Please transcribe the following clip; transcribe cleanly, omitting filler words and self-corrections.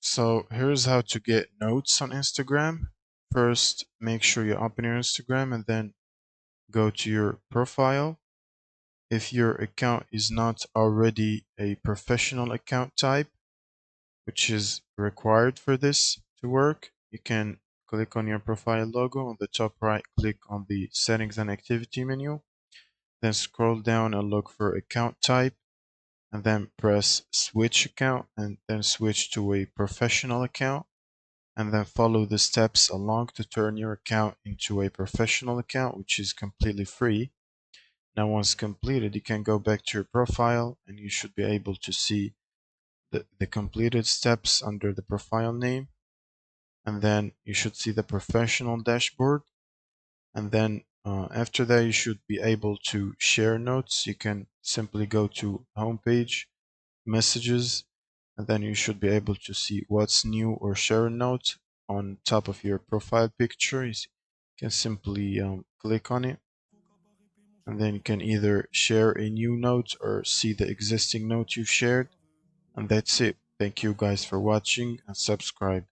So here's how to get notes on Instagram. First, make sure you open your Instagram and then go to your profile. If your account is not already a professional account type, which is required for this to work, you can click on your profile logo. On the top right, click on the settings and activity menu. Then scroll down and look for account type, and then press switch account and then switch to a professional account, and then follow the steps along to turn your account into a professional account, which is completely free. Now, once completed, you can go back to your profile and you should be able to see the completed steps under the profile name. And then you should see the professional dashboard. And then after that, you should be able to share notes. You can simply go to homepage, messages, and then you should be able to see what's new or share a note on top of your profile picture. You can simply click on it, and then you can either share a new note or see the existing note you've shared. And that's it. Thank you guys for watching and subscribe.